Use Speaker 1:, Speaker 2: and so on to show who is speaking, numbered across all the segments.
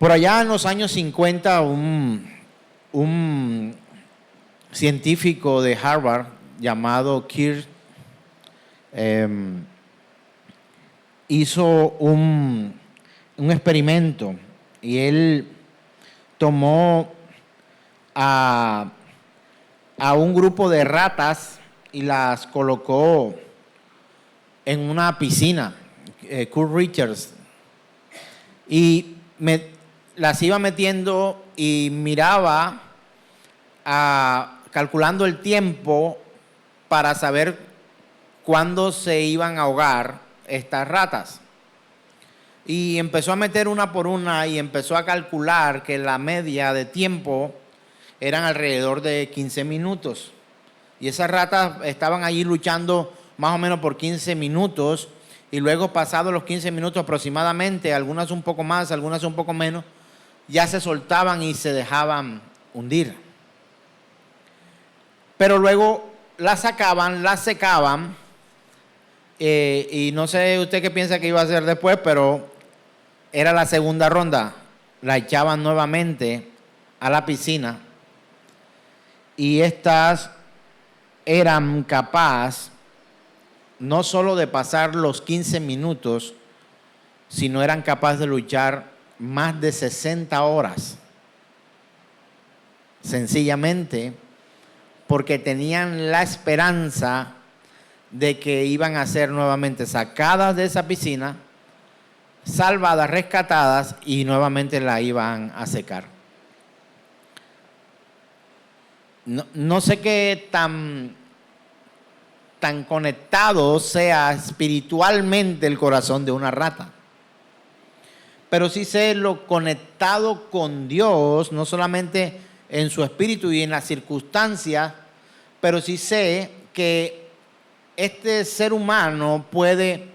Speaker 1: Por allá en los años 50, un científico de Harvard llamado Kirk hizo un experimento y él tomó a un grupo de ratas y las colocó en una piscina, Kurt Richards, y las iba metiendo y miraba, calculando el tiempo para saber cuándo se iban a ahogar estas ratas. Y empezó a meter una por una y empezó a calcular que la media de tiempo eran alrededor de 15 minutos. Y esas ratas estaban allí luchando más o menos por 15 minutos y luego pasados los 15 minutos aproximadamente, algunas un poco más, algunas un poco menos, ya se soltaban y se dejaban hundir. Pero luego las sacaban, las secaban, y no sé usted qué piensa que iba a hacer después, pero era la segunda ronda. La echaban nuevamente a la piscina y estas eran capaces no solo de pasar los 15 minutos, sino eran capaces de luchar más de 60 horas. Sencillamente porque tenían la esperanza de que iban a ser nuevamente sacadas de esa piscina, salvadas, rescatadas y nuevamente la iban a secar. No sé qué tan conectado sea espiritualmente el corazón de una rata, pero sí sé lo conectado con Dios, no solamente en su espíritu y en las circunstancias, pero sí sé que este ser humano puede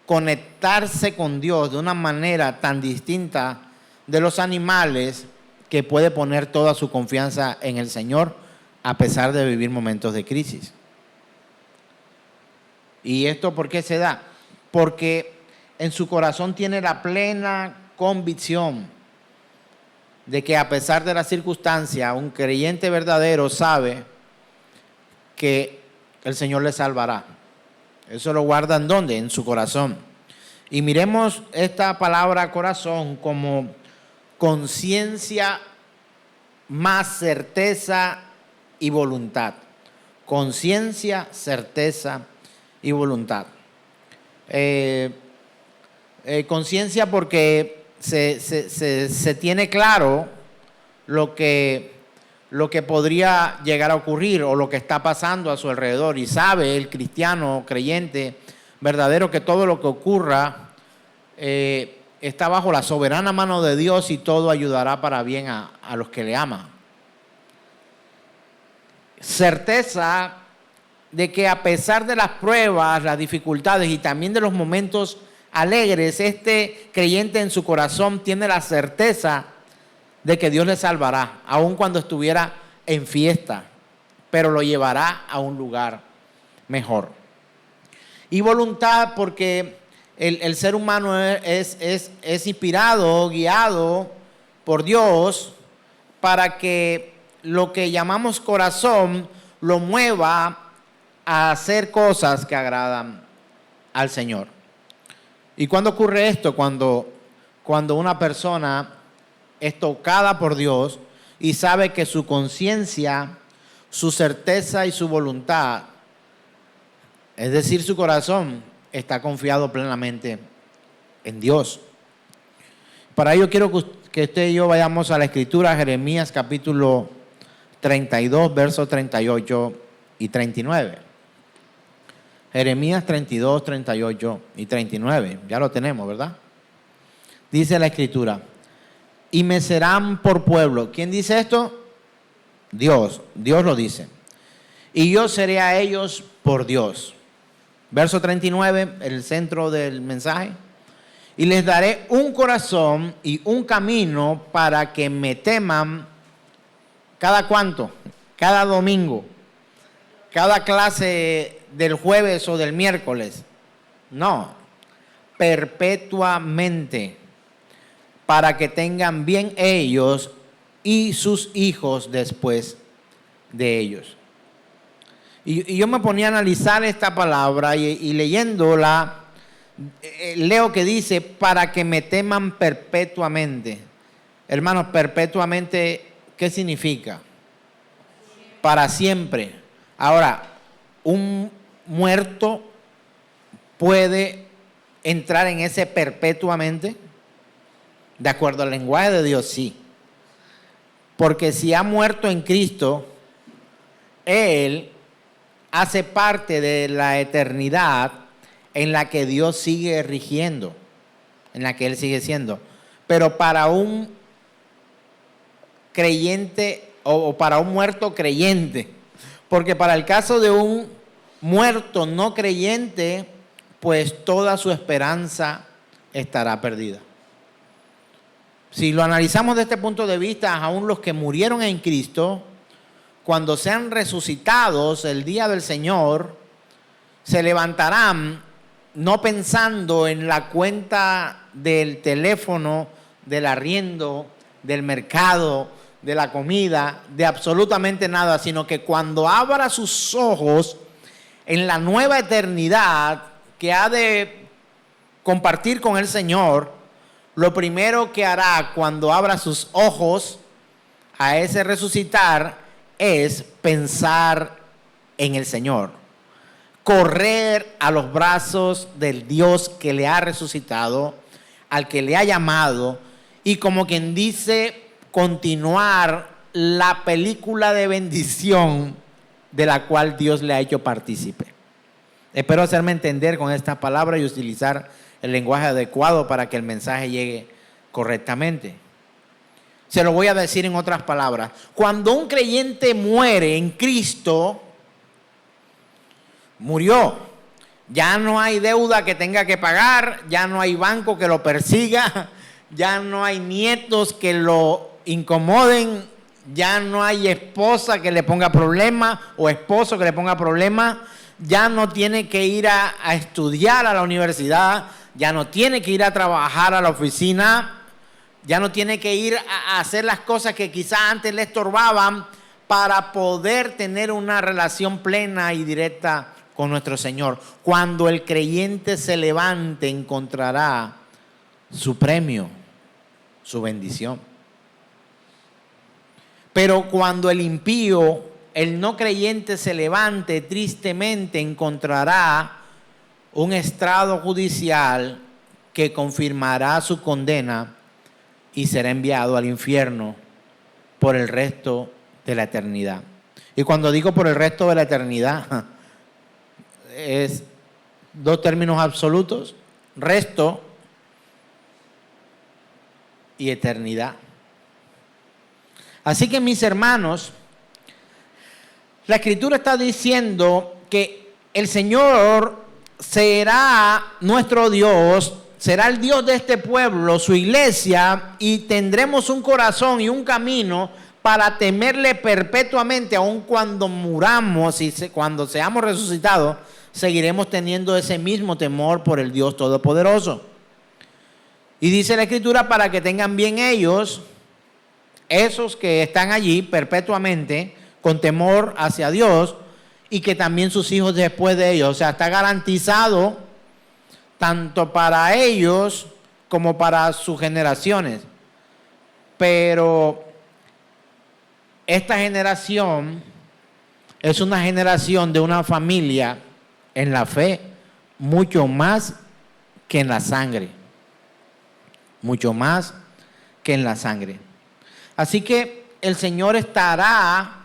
Speaker 1: conectarse con Dios de una manera tan distinta de los animales, que puede poner toda su confianza en el Señor a pesar de vivir momentos de crisis. ¿Y esto por qué se da? Porque en su corazón tiene la plena convicción de que a pesar de las circunstancias, un creyente verdadero sabe que el Señor le salvará. Eso lo guarda ¿en dónde? En su corazón. Y miremos esta palabra corazón como conciencia más certeza y voluntad. Conciencia, certeza y voluntad. Conciencia porque se tiene claro lo que podría llegar a ocurrir o lo que está pasando a su alrededor, y sabe el cristiano creyente verdadero que todo lo que ocurra está bajo la soberana mano de Dios y todo ayudará para bien a los que le aman. Certeza de que a pesar de las pruebas, las dificultades y también de los momentos alegres, este creyente en su corazón tiene la certeza de que Dios le salvará, aun cuando estuviera en fiesta, pero lo llevará a un lugar mejor. Y voluntad porque el ser humano es inspirado, guiado por Dios para que lo que llamamos corazón lo mueva a hacer cosas que agradan al Señor. ¿Y cuándo ocurre esto? Cuando una persona es tocada por Dios y sabe que su conciencia, su certeza y su voluntad, es decir, su corazón, está confiado plenamente en Dios. Para ello quiero que usted y yo vayamos a la Escritura, Jeremías capítulo 32, versos 38 y 39. Jeremías 32, 38 y 39. Ya lo tenemos, ¿verdad? Dice la Escritura: y me serán por pueblo. ¿Quién dice esto? Dios. Dios lo dice. Y yo seré a ellos por Dios. Verso 39, el centro del mensaje. Y les daré un corazón y un camino para que me teman. ¿Cada cuánto? Cada domingo. Cada clase del jueves o del miércoles. No. Perpetuamente. para que tengan bien ellos y sus hijos después de ellos. Y yo me ponía a analizar esta palabra y leyéndola, leo que dice, para que me teman perpetuamente. Hermanos, perpetuamente, ¿qué significa? Para siempre. Ahora, un muerto puede entrar en ese perpetuamente. De acuerdo al lenguaje de Dios, sí. Porque si ha muerto en Cristo, Él hace parte de la eternidad en la que Dios sigue rigiendo, en la que Él sigue siendo. Pero para un creyente o para un muerto creyente, porque para el caso de un muerto no creyente, pues toda su esperanza estará perdida. Si lo analizamos desde este punto de vista, aún los que murieron en Cristo, cuando sean resucitados el día del Señor, se levantarán no pensando en la cuenta del teléfono, del arriendo, del mercado, de la comida, de absolutamente nada, sino que cuando abra sus ojos en la nueva eternidad que ha de compartir con el Señor, lo primero que hará cuando abra sus ojos a ese resucitar es pensar en el Señor, correr a los brazos del Dios que le ha resucitado, al que le ha llamado, y como quien dice, continuar la película de bendición de la cual Dios le ha hecho partícipe. Espero hacerme entender con esta palabra y utilizar el lenguaje adecuado para que el mensaje llegue correctamente. Se lo voy a decir en otras palabras. Cuando un creyente muere en Cristo, murió. Ya no hay deuda que tenga que pagar, ya no hay banco que lo persiga, ya no hay nietos que lo incomoden, ya no hay esposa que le ponga problema o esposo que le ponga problema, ya no tiene que ir a estudiar a la universidad, ya no tiene que ir a trabajar a la oficina, ya no tiene que ir a hacer las cosas que quizás antes le estorbaban para poder tener una relación plena y directa con nuestro Señor. Cuando el creyente se levante, encontrará su premio, su bendición. Pero cuando el impío, el no creyente se levante, tristemente encontrará un estrado judicial que confirmará su condena y será enviado al infierno por el resto de la eternidad. Y cuando digo por el resto de la eternidad, es dos términos absolutos: resto y eternidad. Así que, mis hermanos, la Escritura está diciendo que el Señor será nuestro Dios, será el Dios de este pueblo, su iglesia, y tendremos un corazón y un camino para temerle perpetuamente, aun cuando muramos y cuando seamos resucitados, seguiremos teniendo ese mismo temor por el Dios Todopoderoso. Y dice la Escritura, para que tengan bien ellos, esos que están allí perpetuamente, con temor hacia Dios, y que también sus hijos después de ellos. O sea, está garantizado tanto para ellos como para sus generaciones. Pero esta generación es una generación de una familia en la fe mucho más que en la sangre. Mucho más que en la sangre. Así que el Señor estará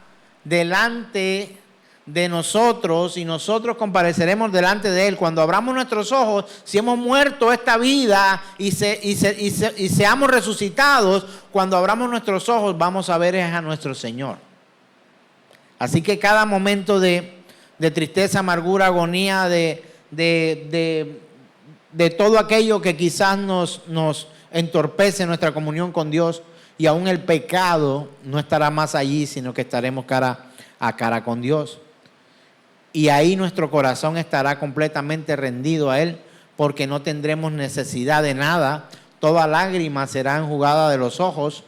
Speaker 1: delante de nosotros y nosotros compareceremos delante de Él. Cuando abramos nuestros ojos, si hemos muerto esta vida y seamos resucitados, cuando abramos nuestros ojos vamos a ver a nuestro Señor. Así que cada momento de tristeza, amargura, agonía, de todo aquello que quizás nos entorpece nuestra comunión con Dios, y aún el pecado no estará más allí, sino que estaremos cara a cara con Dios. Y ahí nuestro corazón estará completamente rendido a Él, porque no tendremos necesidad de nada. toda lágrima será enjugada de los ojos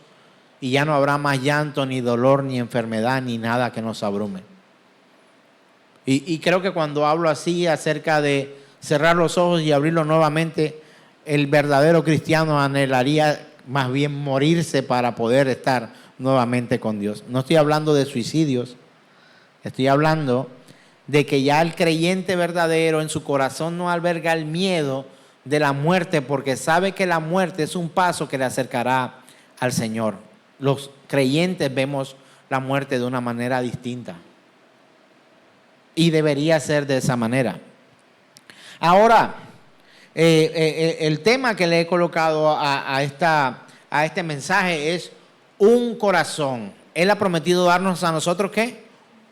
Speaker 1: y ya no habrá más llanto, ni dolor, ni enfermedad, ni nada que nos abrume. Y creo que cuando hablo así acerca de cerrar los ojos y abrirlos nuevamente, el verdadero cristiano anhelaría más bien morirse para poder estar nuevamente con Dios. No estoy hablando de suicidios, estoy hablando de que ya el creyente verdadero en su corazón no alberga el miedo de la muerte, porque sabe que la muerte es un paso que le acercará al Señor. Los creyentes vemos la muerte de una manera distinta. Y debería ser de esa manera. Ahora, el tema que le he colocado a este mensaje es un corazón. Él ha prometido darnos a nosotros, ¿qué?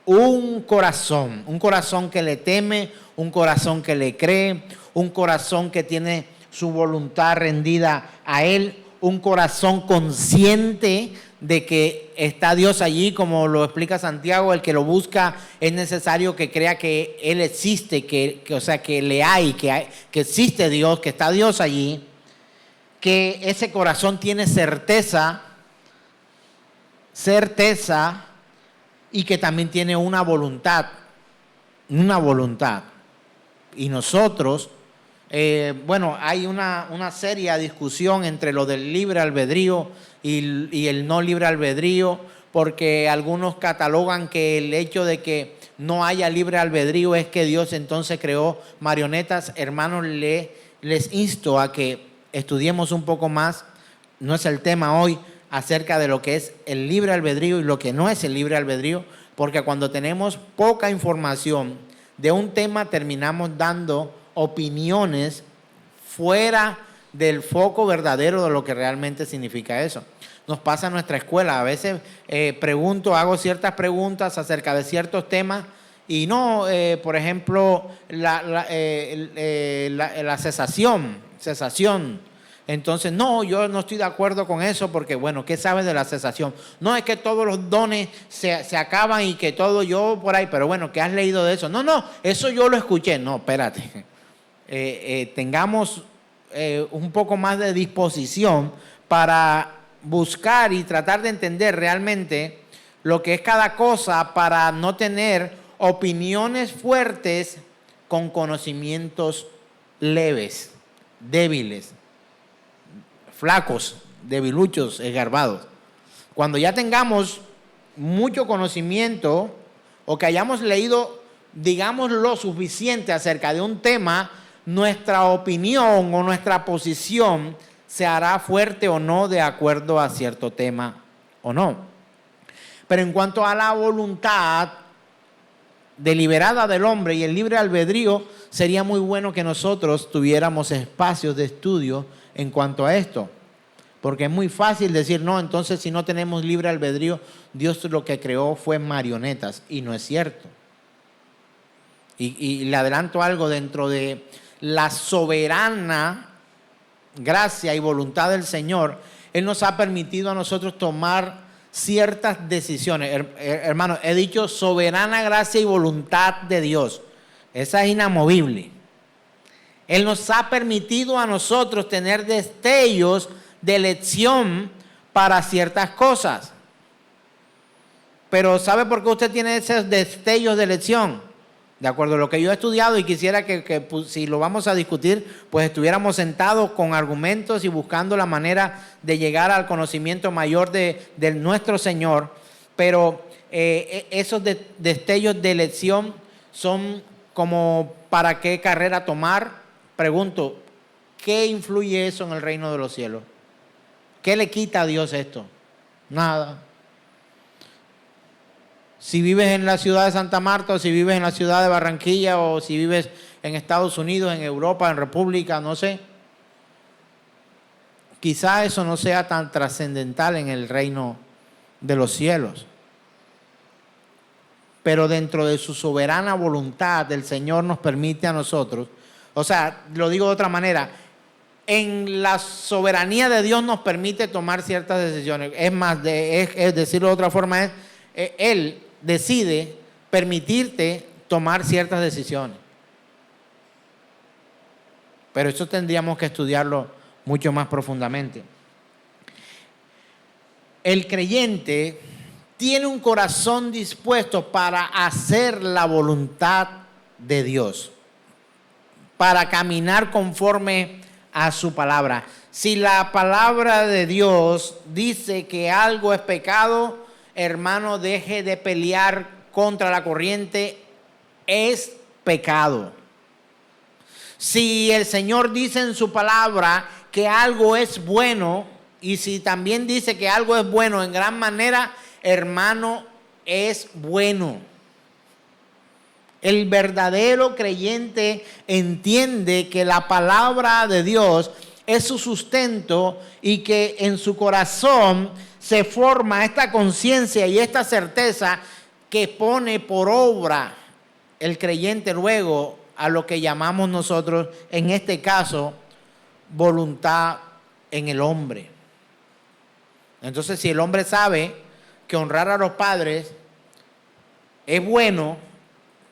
Speaker 1: Un corazón que le teme, un corazón que le cree, un corazón que tiene su voluntad rendida a Él, un corazón consciente de que está Dios allí, como lo explica Santiago. El que lo busca es necesario que crea que Él existe, o sea, que le hay, que existe Dios, que está Dios allí, que ese corazón tiene certeza y que también tiene una voluntad. Y nosotros, hay una seria discusión entre lo del libre albedrío y el no libre albedrío, porque algunos catalogan que el hecho de que no haya libre albedrío es que Dios entonces creó marionetas. Hermanos, les insto a que estudiemos un poco más, no es el tema hoy, acerca de lo que es el libre albedrío y lo que no es el libre albedrío, porque cuando tenemos poca información de un tema terminamos dando opiniones fuera del foco verdadero de lo que realmente significa eso. Nos pasa en nuestra escuela, a veces hago ciertas preguntas acerca de ciertos temas y no, por ejemplo, la cesación. Entonces, no, yo no estoy de acuerdo con eso porque, bueno, ¿qué sabes de la cesación? No, es que todos los dones se acaban y que todo yo por ahí, pero bueno, ¿qué has leído de eso? No, eso yo lo escuché. No, espérate. Tengamos un poco más de disposición para buscar y tratar de entender realmente lo que es cada cosa, para no tener opiniones fuertes con conocimientos leves, débiles, flacos, debiluchos, esgarbados. Cuando ya tengamos mucho conocimiento o que hayamos leído, digamos, lo suficiente acerca de un tema, nuestra opinión o nuestra posición se hará fuerte o no de acuerdo a cierto tema o no. Pero en cuanto a la voluntad deliberada del hombre y el libre albedrío, sería muy bueno que nosotros tuviéramos espacios de estudio en cuanto a esto. Porque es muy fácil decir, no, entonces si no tenemos libre albedrío, Dios lo que creó fue marionetas. Y no es cierto. Y le adelanto algo, dentro de la soberana gracia y voluntad del Señor, Él nos ha permitido a nosotros tomar ciertas decisiones. Hermano, he dicho soberana gracia y voluntad de Dios. Esa es inamovible. Él nos ha permitido a nosotros tener destellos de elección para ciertas cosas. Pero ¿sabe por qué usted tiene esos destellos de elección? De acuerdo a lo que yo he estudiado, y quisiera que si lo vamos a discutir, pues estuviéramos sentados con argumentos y buscando la manera de llegar al conocimiento mayor de nuestro Señor. Pero esos destellos de elección son como para qué carrera tomar. Pregunto, ¿qué influye eso en el reino de los cielos? ¿Qué le quita a Dios esto? Nada. Si vives en la ciudad de Santa Marta, o si vives en la ciudad de Barranquilla, o si vives en Estados Unidos, en Europa, en República, no sé. Quizá eso no sea tan trascendental en el reino de los cielos. Pero dentro de su soberana voluntad, el Señor nos permite a nosotros, o sea, lo digo de otra manera, en la soberanía de Dios nos permite tomar ciertas decisiones. Es más, es decirlo de otra forma, Él decide permitirte tomar ciertas decisiones. Pero eso tendríamos que estudiarlo mucho más profundamente. El creyente tiene un corazón dispuesto para hacer la voluntad de Dios, para caminar conforme a su palabra. Si la palabra de Dios dice que algo es pecado, hermano, deje de pelear contra la corriente, es pecado. Si el Señor dice en su palabra que algo es bueno, y si también dice que algo es bueno en gran manera, hermano, es bueno. El verdadero creyente entiende que la palabra de Dios es su sustento y que en su corazón se forma esta conciencia y esta certeza que pone por obra el creyente luego a lo que llamamos nosotros, en este caso, voluntad en el hombre. Entonces, si el hombre sabe que honrar a los padres es bueno,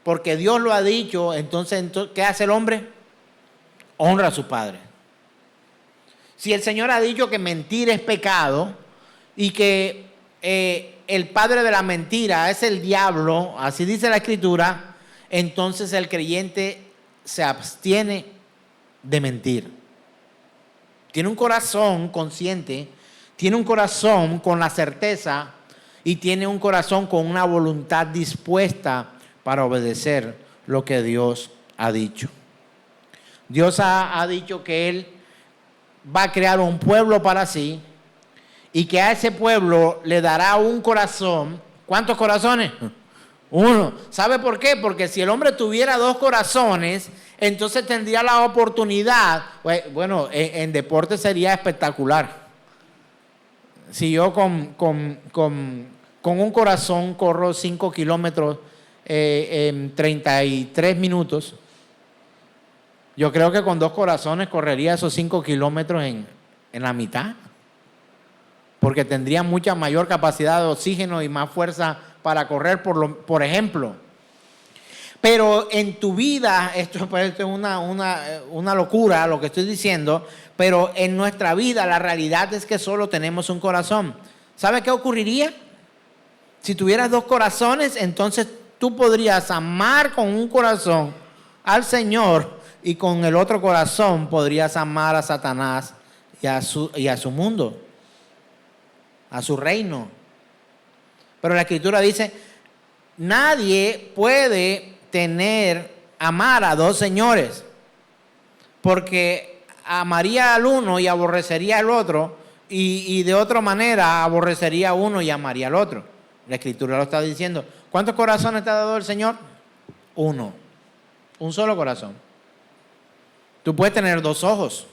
Speaker 1: porque Dios lo ha dicho, entonces, ¿qué hace el hombre? Honra a su padre. Si el Señor ha dicho que mentir es pecado y que el padre de la mentira es el diablo, así dice la Escritura, entonces el creyente se abstiene de mentir. Tiene un corazón consciente, tiene un corazón con la certeza y tiene un corazón con una voluntad dispuesta para obedecer lo que Dios ha dicho. Dios ha dicho que Él va a crear un pueblo para sí y que a ese pueblo le dará un corazón. ¿Cuántos corazones? Uno. ¿Sabe por qué? Porque si el hombre tuviera dos corazones, entonces tendría la oportunidad. Bueno, en deporte sería espectacular. Si yo con un corazón corro 5 kilómetros en 33 minutos, yo creo que con dos corazones correría esos 5 kilómetros en la mitad, porque tendría mucha mayor capacidad de oxígeno y más fuerza para correr, por ejemplo. Pero en tu vida, esto es una locura lo que estoy diciendo, pero en nuestra vida la realidad es que solo tenemos un corazón. ¿Sabe qué ocurriría? Si tuvieras dos corazones, entonces tú podrías amar con un corazón al Señor y con el otro corazón podrías amar a Satanás y a su mundo, a su reino. Pero la Escritura dice, nadie puede amar a dos señores, porque amaría al uno y aborrecería al otro, y de otra manera aborrecería a uno y amaría al otro. La Escritura lo está diciendo. ¿Cuántos corazones te ha dado el Señor? Uno. Un solo corazón. Tú puedes tener dos ojos,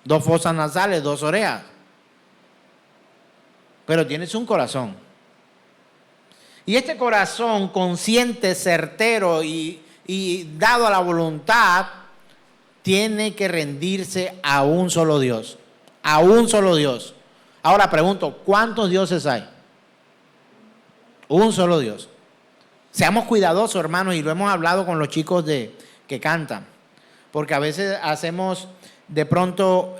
Speaker 1: dos fosas nasales, dos orejas, pero tienes un corazón. Y este corazón consciente, certero y dado a la voluntad, tiene que rendirse a un solo Dios. A un solo Dios. Ahora pregunto, ¿cuántos dioses hay? Un solo Dios. Seamos cuidadosos, hermanos, y lo hemos hablado con los chicos que cantan. Porque a veces hacemos de pronto,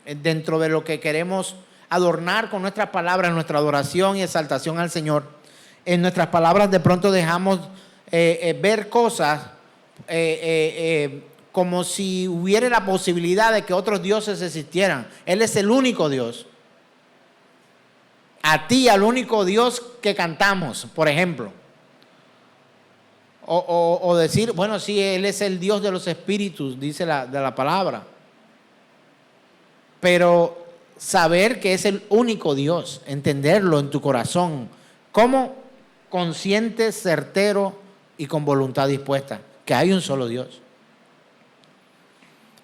Speaker 1: dentro de lo que queremos adornar con nuestras palabras, nuestra adoración y exaltación al Señor, en nuestras palabras de pronto dejamos ver cosas como si hubiera la posibilidad de que otros dioses existieran. Él es el único Dios. A ti, al único Dios que cantamos, por ejemplo. O decir, bueno, sí, Él es el Dios de los espíritus, dice de la palabra. Pero saber que es el único Dios, entenderlo en tu corazón, como consciente, certero y con voluntad dispuesta, que hay un solo Dios.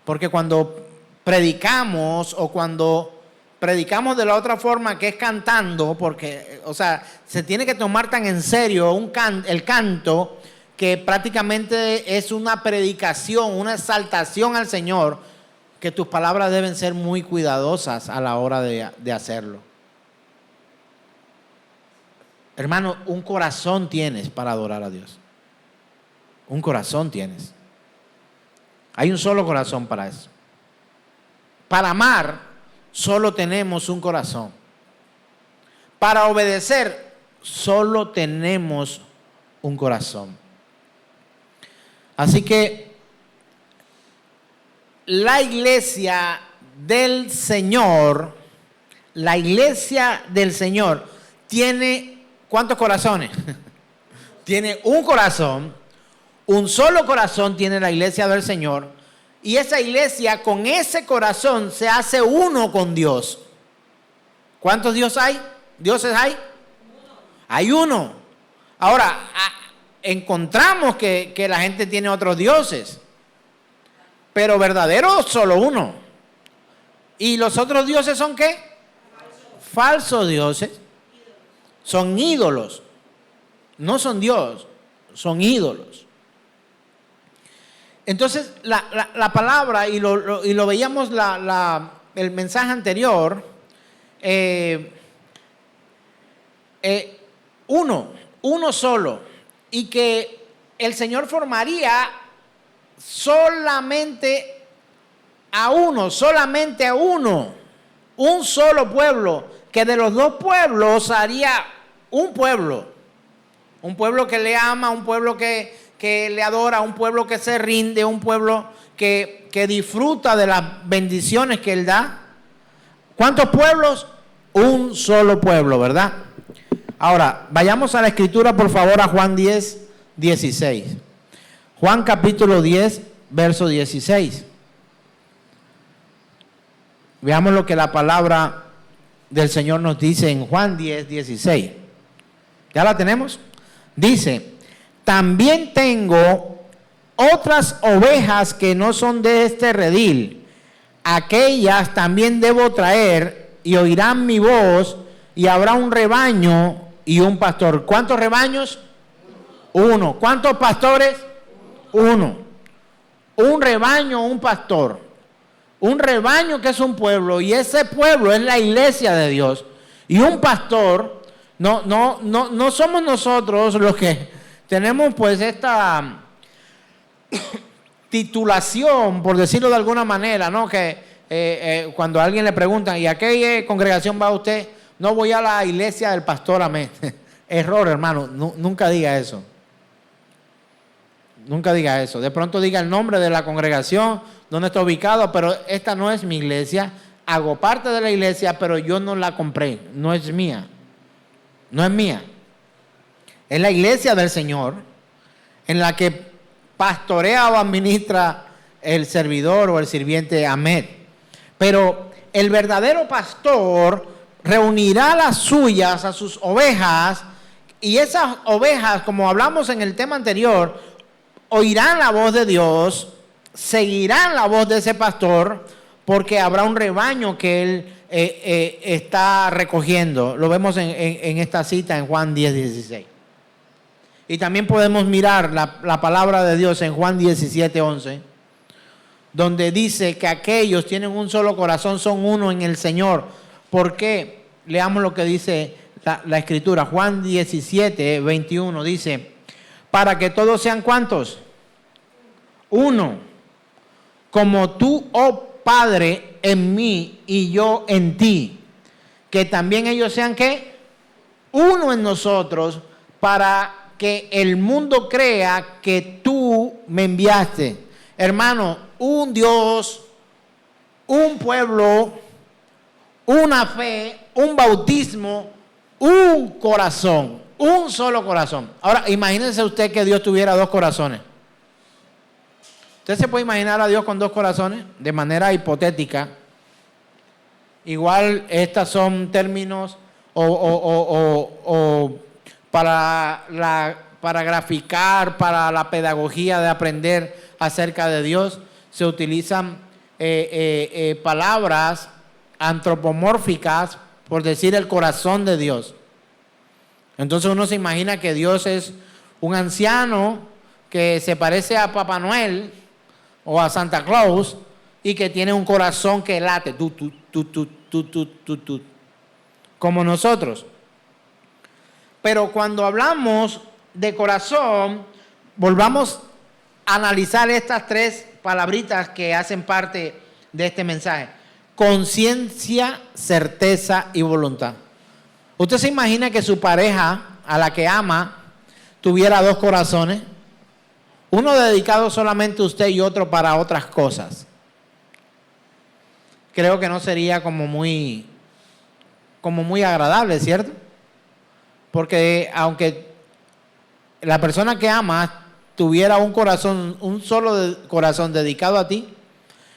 Speaker 1: Porque cuando predicamos o cuando predicamos de la otra forma que es cantando, porque, o sea, se tiene que tomar tan en serio el canto, que prácticamente es una predicación, una exaltación al Señor, que tus palabras deben ser muy cuidadosas a la hora de hacerlo. Hermano, un corazón tienes para adorar a Dios. Un corazón tienes. Hay un solo corazón para eso. Para amar, solo tenemos un corazón. Para obedecer, solo tenemos un corazón. Así que la iglesia del Señor, tiene ¿cuántos corazones? Tiene un corazón, un solo corazón tiene la iglesia del Señor, y esa iglesia con ese corazón se hace uno con Dios. ¿Cuántos dioses hay? Hay uno. Ahora, encontramos que la gente tiene otros dioses, pero verdadero solo uno. ¿Y los otros dioses son qué? Falsos dioses. Son ídolos. No son Dios, son ídolos. Entonces, la palabra, y lo veíamos el mensaje anterior, uno solo, y que el Señor formaría solamente a uno, un solo pueblo, que de los dos pueblos haría un pueblo que le ama, un pueblo que le adora, un pueblo que se rinde, un pueblo que disfruta de las bendiciones que Él da. ¿Cuántos pueblos? Un solo pueblo, ¿verdad? Ahora, vayamos a la Escritura, por favor, a Juan 10, 16. Juan capítulo 10, verso 16. Veamos lo que la palabra del Señor nos dice en Juan 10, 16. ¿Ya la tenemos? Dice: también tengo otras ovejas que no son de este redil. Aquellas también debo traer, y oirán mi voz, y habrá un rebaño y un pastor. ¿Cuántos rebaños? Uno. ¿Cuántos pastores? Uno. Un rebaño, un pastor. Un rebaño que es un pueblo, y ese pueblo es la iglesia de Dios. Y un pastor, no somos nosotros los que tenemos pues esta titulación, por decirlo de alguna manera, ¿no? Que cuando a alguien le preguntan, ¿y a qué congregación va usted? No, voy a la iglesia del pastor, amén. Error, hermano, nunca diga eso. Nunca diga eso. De pronto diga el nombre de la congregación, donde está ubicado, pero esta no es mi iglesia. Hago parte de la iglesia, pero yo no la compré. No es mía. No es mía. Es la iglesia del Señor, en la que pastorea o administra el servidor o el sirviente Ahmed. Pero el verdadero pastor reunirá las suyas, a sus ovejas, y esas ovejas, como hablamos en el tema anterior, oirán la voz de Dios, seguirán la voz de ese pastor, porque habrá un rebaño que él está recogiendo. Lo vemos en esta cita en Juan 10, 16. Y también podemos mirar la palabra de Dios en Juan 17, 11, donde dice que aquellos tienen un solo corazón, son uno en el Señor. ¿Por qué? Leamos lo que dice la Escritura. Juan 17, 21 dice: para que todos sean ¿cuántos? Uno. Como tú, oh Padre, en mí y yo en ti. Que también ellos sean ¿qué? Uno en nosotros, para que el mundo crea que tú me enviaste. Hermano, un Dios, un pueblo, una fe, un bautismo, un corazón, un solo corazón. Ahora, imagínense usted que Dios tuviera dos corazones. ¿Usted se puede imaginar a Dios con dos corazones? De manera hipotética. Igual, estos son términos para graficar, para la pedagogía de aprender acerca de Dios, se utilizan palabras antropomórficas, por decir el corazón de Dios. Entonces uno se imagina que Dios es un anciano que se parece a Papá Noel o a Santa Claus y que tiene un corazón que late, como nosotros. Pero cuando hablamos de corazón, volvamos a analizar estas tres palabritas que hacen parte de este mensaje. conciencia, certeza y voluntad. ¿Usted se imagina que su pareja, a la que ama, tuviera dos corazones? Uno dedicado solamente a usted y otro para otras cosas. Creo que no sería como muy agradable, ¿cierto? Porque aunque la persona que ama tuviera un solo corazón dedicado a ti,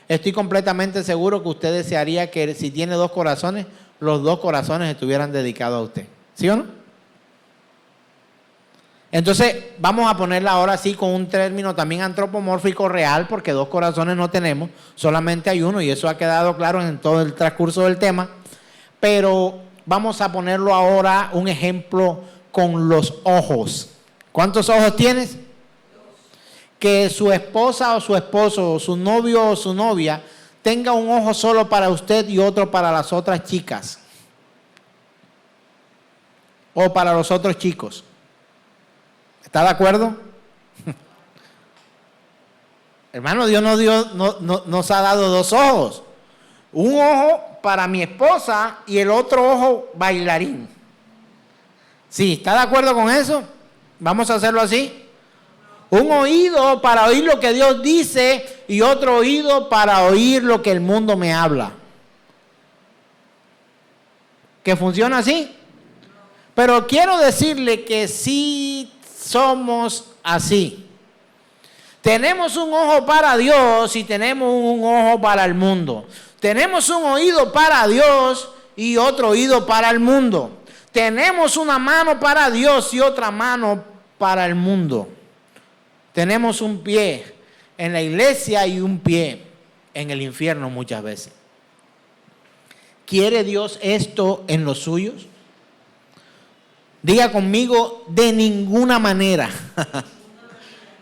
Speaker 1: estoy completamente seguro que usted desearía que si tiene dos corazones, los dos corazones estuvieran dedicados a usted. ¿Sí o no? Entonces, vamos a ponerla ahora sí con un término también antropomórfico real, porque dos corazones no tenemos, solamente hay uno, y eso ha quedado claro en todo el transcurso del tema. Pero vamos a ponerlo ahora un ejemplo con los ojos. ¿Cuántos ojos tienes? Que su esposa o su esposo, o su novio o su novia, tenga un ojo solo para usted y otro para las otras chicas. O para los otros chicos. ¿Está de acuerdo? Hermano, Dios nos ha dado dos ojos. Un ojo para mi esposa y el otro ojo bailarín. ¿Sí? ¿Está de acuerdo con eso? Vamos a hacerlo así. Un oído para oír lo que Dios dice y otro oído para oír lo que el mundo me habla. ¿Que funciona así? Pero quiero decirle que sí somos así. Tenemos un ojo para Dios y tenemos un ojo para el mundo. Tenemos un oído para Dios y otro oído para el mundo. Tenemos una mano para Dios y otra mano para el mundo. Tenemos un pie en la iglesia y un pie en el infierno muchas veces. ¿Quiere Dios esto en los suyos? Diga conmigo, de ninguna manera.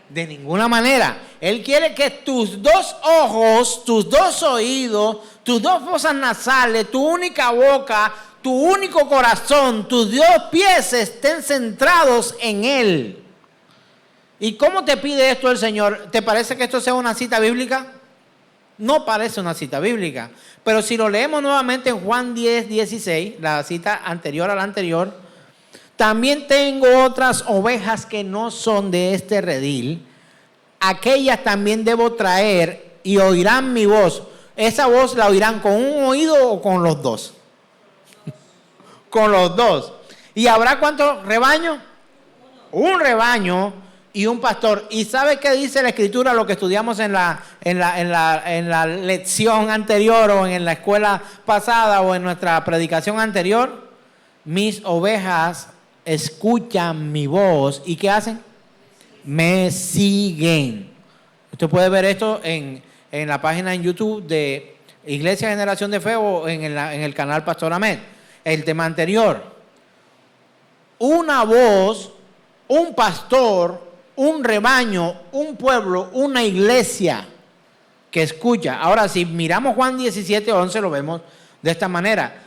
Speaker 1: De ninguna manera. Él quiere que tus dos ojos, tus dos oídos, tus dos fosas nasales, tu única boca, tu único corazón, tus dos pies estén centrados en Él. ¿Y cómo te pide esto el Señor? ¿Te parece que esto sea una cita bíblica? No parece una cita bíblica. Pero si lo leemos nuevamente en Juan 10:16, la cita anterior a la anterior, también tengo otras ovejas que no son de este redil. Aquellas también debo traer y oirán mi voz. Esa voz la oirán con un oído o con los dos. Con los dos. ¿Y habrá cuántos rebaños? Un rebaño y un pastor. ¿Y sabe qué dice la Escritura, lo que estudiamos en la lección anterior o en la escuela pasada o en nuestra predicación anterior? Mis ovejas escuchan mi voz y ¿qué hacen? Me siguen. Usted puede ver esto en la página en YouTube de Iglesia Generación de Fe o en el canal Pastor Ahmed. El tema anterior. Una voz, un pastor, un rebaño, un pueblo, una iglesia que escucha. Ahora, si miramos Juan 17:11, lo vemos de esta manera,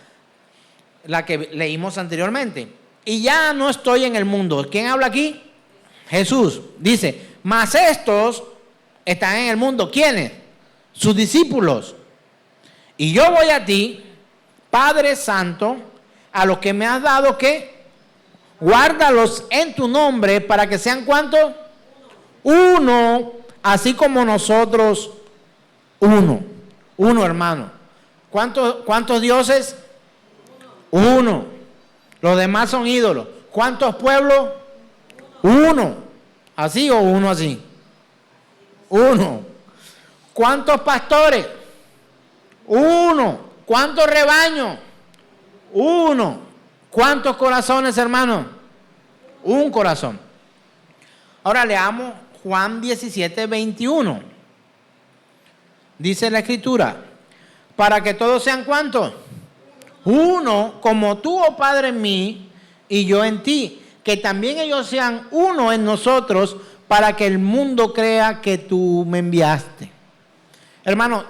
Speaker 1: la que leímos anteriormente. Y ya no estoy en el mundo. ¿Quién habla aquí? Jesús. Dice, mas estos están en el mundo. ¿Quiénes? Sus discípulos. Y yo voy a ti, Padre Santo, a los que me has dado, ¿qué? Guárdalos en tu nombre para que sean ¿cuántos? Uno, así como nosotros uno. Uno, hermano. ¿Cuántos dioses? Uno. Los demás son ídolos. ¿Cuántos pueblos? Uno. ¿Así o uno así? Uno. ¿Cuántos pastores? Uno. ¿Cuántos rebaños? Uno. ¿Cuántos corazones, hermano? Un corazón. Ahora leamos Juan 17:21. Dice la Escritura, para que todos sean ¿cuántos? Uno, como tú, oh Padre, en mí y yo en ti, que también ellos sean uno en nosotros, para que el mundo crea que tú me enviaste. Hermano,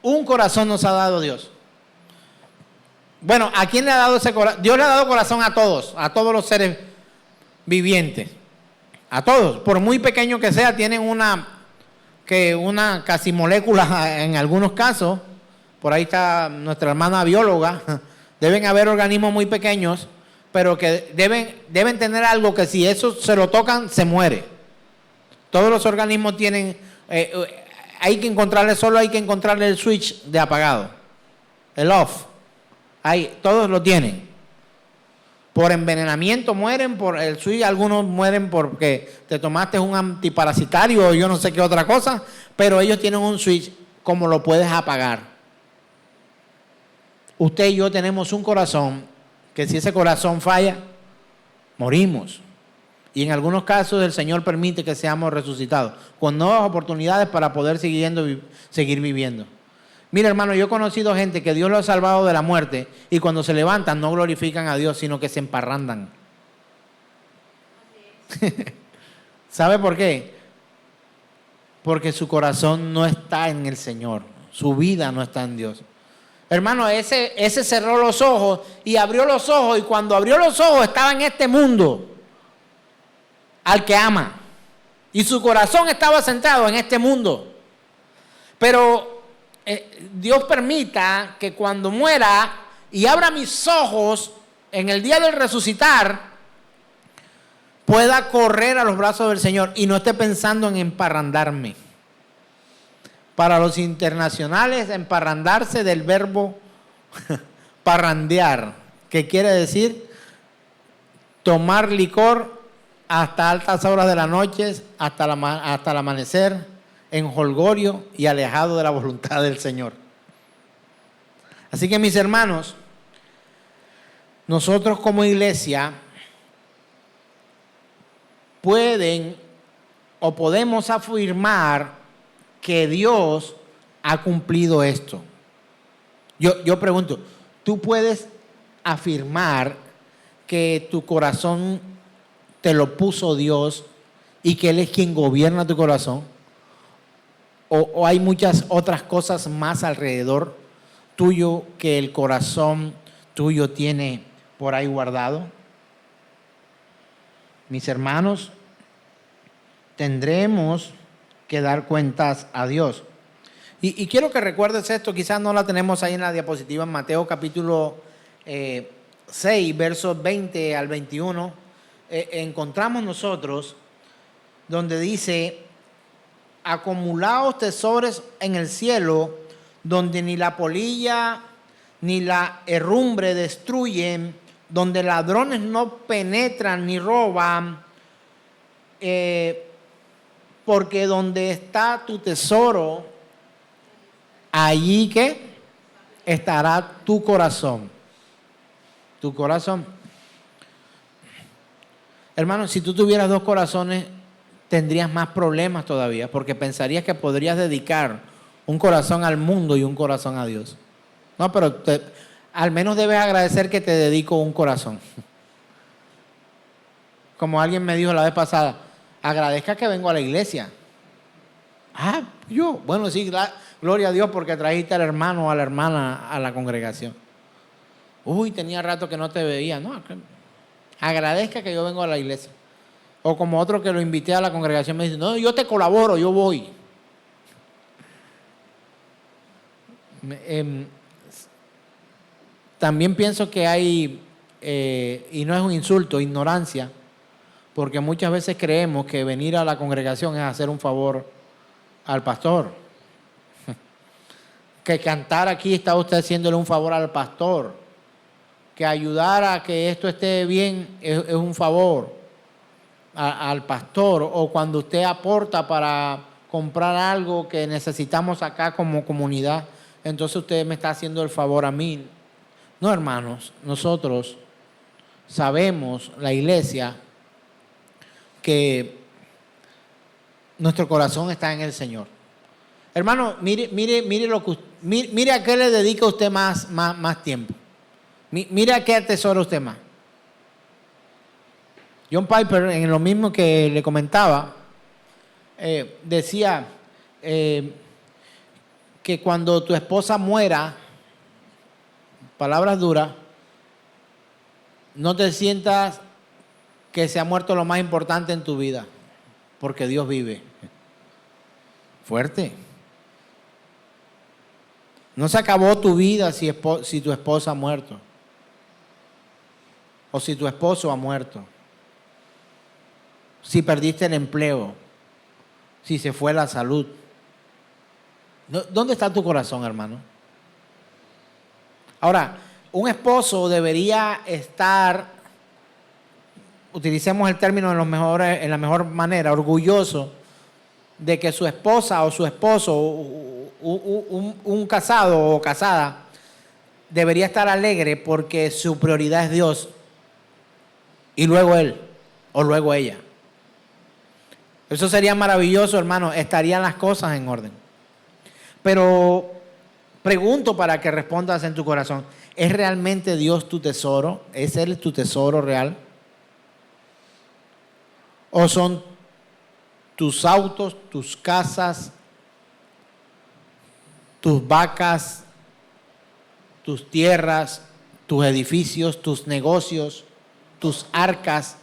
Speaker 1: un corazón nos ha dado Dios. Bueno, ¿a quién le ha dado ese corazón? Dios le ha dado corazón a todos los seres vivientes. A todos, por muy pequeño que sea, tienen una casi molécula en algunos casos. por ahí está nuestra hermana bióloga, deben haber organismos muy pequeños, pero que deben tener algo que si eso se lo tocan, se muere. Todos los organismos tienen, hay que encontrarle el switch de apagado, el off. Todos lo tienen. Por envenenamiento mueren, por el switch, algunos mueren porque te tomaste un antiparasitario o yo no sé qué otra cosa, pero ellos tienen un switch como lo puedes apagar. Usted y yo tenemos un corazón que si ese corazón falla, morimos. Y en algunos casos el Señor permite que seamos resucitados, con nuevas oportunidades para poder seguir viviendo. Mira, hermano, yo he conocido gente que Dios lo ha salvado de la muerte y cuando se levantan no glorifican a Dios, sino que se emparrandan. ¿Sabe por qué? Porque su corazón no está en el Señor, su vida no está en Dios. Hermano, ese cerró los ojos y abrió los ojos, y cuando abrió los ojos estaba en este mundo al que ama. Y su corazón estaba centrado en este mundo. Pero Dios permita que cuando muera y abra mis ojos en el día del resucitar, pueda correr a los brazos del Señor y no esté pensando en emparrandarme. Para los internacionales, emparrandarse del verbo parrandear, que quiere decir tomar licor hasta altas horas de la noche, hasta el amanecer, en jolgorio y alejado de la voluntad del Señor. Así que mis hermanos, nosotros como iglesia podemos afirmar que Dios ha cumplido esto. Yo pregunto, ¿tú puedes afirmar que tu corazón te lo puso Dios y que Él es quien gobierna tu corazón? ¿O hay muchas otras cosas más alrededor tuyo que el corazón tuyo tiene por ahí guardado? Mis hermanos, tendremos que dar cuentas a Dios. Y quiero que recuerdes esto, quizás no la tenemos ahí en la diapositiva, en Mateo capítulo 6, versos 20 al 21, encontramos nosotros donde dice: acumulaos tesoros en el cielo, donde ni la polilla ni la herrumbre destruyen, donde ladrones no penetran ni roban, porque donde está tu tesoro, allí que estará tu corazón. Tu corazón. Hermano, si tú tuvieras dos corazones, tendrías más problemas todavía, porque pensarías que podrías dedicar un corazón al mundo y un corazón a Dios. No, pero al menos debes agradecer que te dedico un corazón. Como alguien me dijo la vez pasada, agradezca que vengo a la iglesia. Bueno, sí, gloria a Dios porque trajiste al hermano o a la hermana a la congregación. Tenía rato que no te veía. No, agradezca que yo vengo a la iglesia. O como otro que lo invité a la congregación me dice, no, yo te colaboro, yo voy. También pienso que hay, y no es un insulto, ignorancia, porque muchas veces creemos que venir a la congregación es hacer un favor al pastor. Que cantar aquí está usted haciéndole un favor al pastor. Que ayudar a que esto esté bien es un favor al pastor. O cuando usted aporta para comprar algo que necesitamos acá como comunidad, entonces usted me está haciendo el favor a mí. No, hermanos, nosotros sabemos, la iglesia, que nuestro corazón está en el Señor. Hermano, mire a qué le dedica usted más tiempo. Mire a qué atesora usted más. John Piper, en lo mismo que le comentaba, decía que cuando tu esposa muera, palabras duras, no te sientas que se ha muerto lo más importante en tu vida, porque Dios vive. Fuerte. No se acabó tu vida si tu esposa ha muerto. O si tu esposo ha muerto. Si perdiste el empleo. Si se fue la salud. ¿Dónde está tu corazón, hermano? Ahora, un esposo debería estar, utilicemos el término en la mejor manera, orgulloso de que su esposa o su esposo, un casado o casada, debería estar alegre porque su prioridad es Dios y luego él o luego ella. Eso sería maravilloso, hermano, estarían las cosas en orden. Pero pregunto para que respondas en tu corazón, ¿es realmente Dios tu tesoro? ¿Es Él tu tesoro real? ¿O son tus autos, tus casas, tus vacas, tus tierras, tus edificios, tus negocios, tus arcas?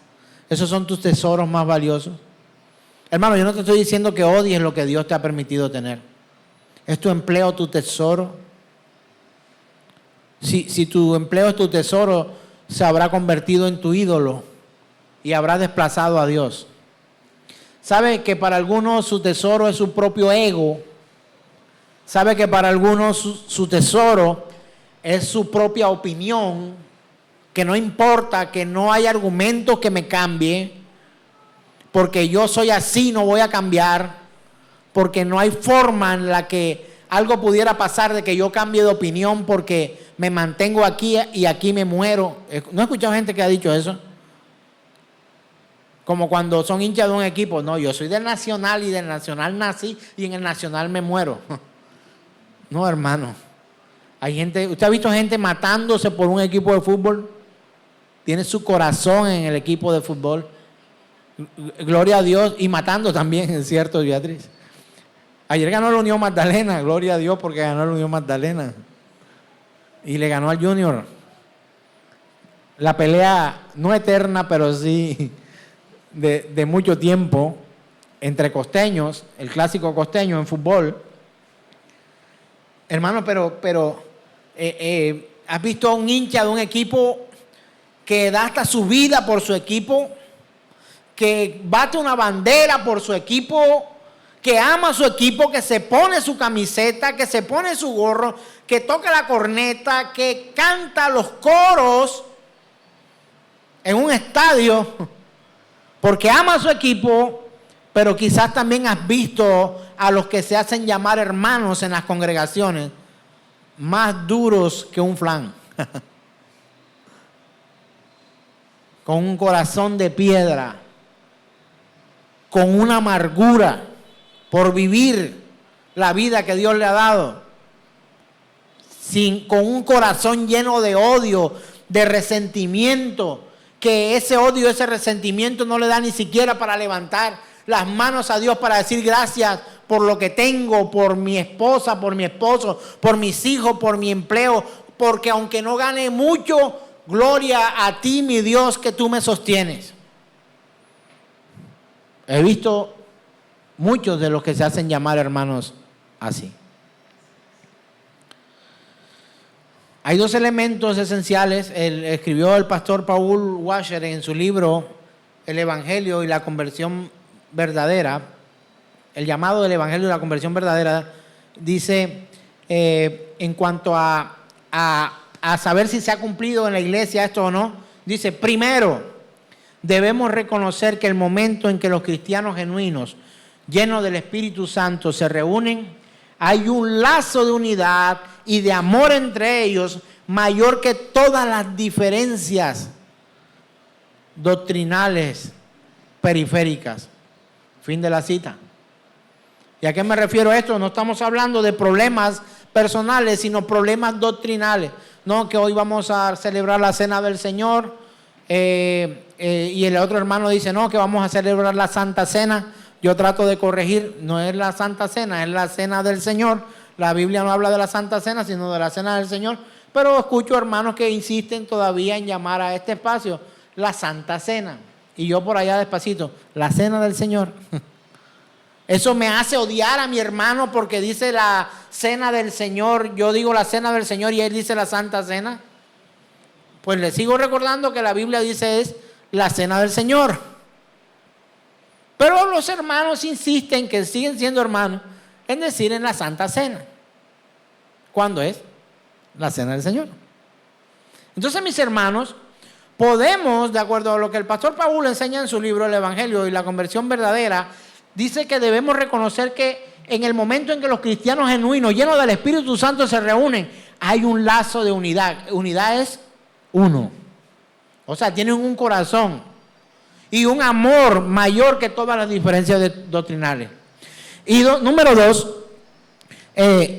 Speaker 1: ¿Esos son tus tesoros más valiosos? Hermano, yo no te estoy diciendo que odies lo que Dios te ha permitido tener. ¿Es tu empleo tu tesoro? Si tu empleo es tu tesoro, se habrá convertido en tu ídolo y habrá desplazado a Dios. ¿Sabe que para algunos su tesoro es su propio ego? ¿Sabe que para algunos su tesoro es su propia opinión? Que no importa, que no hay argumentos que me cambie, porque yo soy así, no voy a cambiar, porque no hay forma en la que algo pudiera pasar de que yo cambie de opinión porque me mantengo aquí y aquí me muero. ¿No he escuchado gente que ha dicho eso? Como cuando son hinchas de un equipo. No, yo soy del Nacional y del Nacional nací y en el Nacional me muero. No, hermano. Hay gente, ¿usted ha visto gente matándose por un equipo de fútbol? Tiene su corazón en el equipo de fútbol. Gloria a Dios. Y matando también, es cierto, Beatriz. Ayer ganó la Unión Magdalena, gloria a Dios porque ganó la Unión Magdalena. Y le ganó al Junior. La pelea no eterna, pero sí de mucho tiempo entre costeños, el clásico costeño en fútbol. Hermano, pero ¿has visto a un hincha de un equipo que da hasta su vida por su equipo? Que bate una bandera por su equipo, que ama a su equipo, que se pone su camiseta, que se pone su gorro, que toca la corneta, que canta los coros en un estadio, porque ama a su equipo, pero quizás también has visto a los que se hacen llamar hermanos en las congregaciones, más duros que un flan, con un corazón de piedra, con una amargura por vivir la vida que Dios le ha dado, con un corazón lleno de odio, de resentimiento, que ese odio, ese resentimiento no le da ni siquiera para levantar las manos a Dios para decir gracias por lo que tengo, por mi esposa, por mi esposo, por mis hijos, por mi empleo, porque aunque no gane mucho, gloria a ti, mi Dios, que tú me sostienes. He visto muchos de los que se hacen llamar hermanos así. Hay dos elementos esenciales. Escribió el pastor Paul Washer en su libro El Evangelio y la Conversión Verdadera. El llamado del Evangelio y la Conversión Verdadera dice en cuanto a saber si se ha cumplido en la iglesia esto o no. Dice, primero, debemos reconocer que el momento en que los cristianos genuinos, llenos del Espíritu Santo, se reúnen, hay un lazo de unidad y de amor entre ellos mayor que todas las diferencias doctrinales periféricas. Fin de la cita. ¿Y a qué me refiero a esto? No estamos hablando de problemas personales, sino problemas doctrinales. No, que hoy vamos a celebrar la cena del Señor y el otro hermano dice, no, que vamos a celebrar la Santa Cena. Yo trato de corregir, no es la Santa Cena, es la Cena del Señor. La Biblia no habla de la Santa Cena, sino de la Cena del Señor. Pero escucho hermanos que insisten todavía en llamar a este espacio la Santa Cena. Y yo por allá despacito, la Cena del Señor. Eso me hace odiar a mi hermano porque dice la cena del Señor, yo digo la cena del Señor y él dice la Santa Cena. Pues le sigo recordando que la Biblia dice es la cena del Señor. Pero los hermanos insisten, que siguen siendo hermanos, en decir en la Santa Cena. ¿Cuándo es? La cena del Señor. Entonces, mis hermanos, podemos, de acuerdo a lo que el pastor Paulo enseña en su libro, el Evangelio y la conversión verdadera, dice que debemos reconocer que en el momento en que los cristianos genuinos, llenos del Espíritu Santo, se reúnen, hay un lazo de unidad. Unidad es uno. O sea, tienen un corazón y un amor mayor que todas las diferencias doctrinales. Y número 2,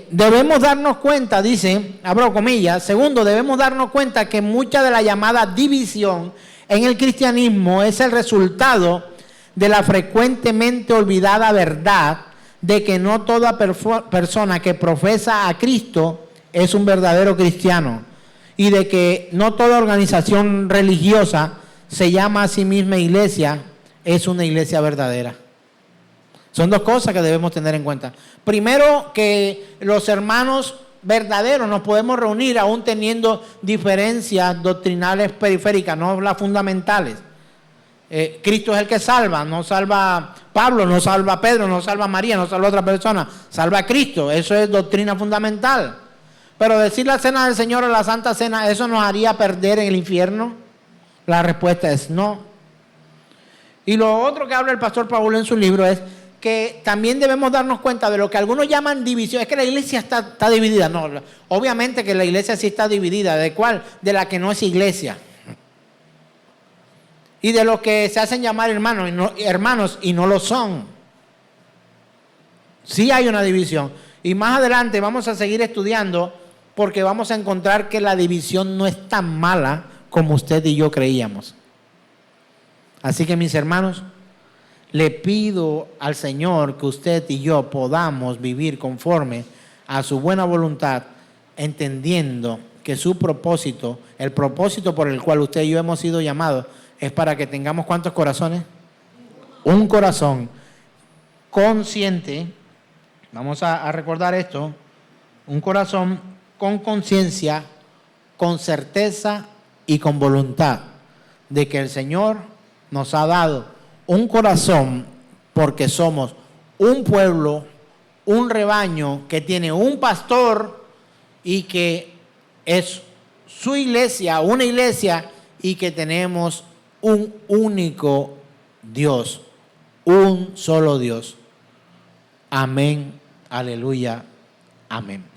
Speaker 1: debemos darnos cuenta, dice, abro comillas, segundo, debemos darnos cuenta que mucha de la llamada división en el cristianismo es el resultado de la frecuentemente olvidada verdad de que no toda persona que profesa a Cristo es un verdadero cristiano y de que no toda organización religiosa se llama a sí misma iglesia, es una iglesia verdadera. Son dos cosas que debemos tener en cuenta. Primero, que los hermanos verdaderos nos podemos reunir aún teniendo diferencias doctrinales periféricas, no las fundamentales. Cristo es el que salva, no salva Pablo, no salva Pedro, no salva María, no salva otra persona, salva a Cristo. Eso es doctrina fundamental. Pero decir la cena del Señor o la Santa Cena, ¿eso nos haría perder en el infierno? La respuesta es no. Y lo otro que habla el pastor Paulo en su libro es que también debemos darnos cuenta de lo que algunos llaman división. Es que la iglesia está dividida. No, obviamente que la iglesia sí está dividida. ¿De cuál? De la que no es iglesia. Y de los que se hacen llamar hermanos y no lo son. Sí hay una división. Y más adelante vamos a seguir estudiando porque vamos a encontrar que la división no es tan mala como usted y yo creíamos. Así que, mis hermanos, le pido al Señor que usted y yo podamos vivir conforme a su buena voluntad, entendiendo que su propósito, el propósito por el cual usted y yo hemos sido llamados, es para que tengamos ¿cuántos corazones? Un corazón consciente, vamos a recordar esto, un corazón con conciencia, con certeza y con voluntad de que el Señor nos ha dado un corazón porque somos un pueblo, un rebaño que tiene un pastor y que es su iglesia, una iglesia, y que tenemos un único Dios, un solo Dios. Amén, aleluya, amén.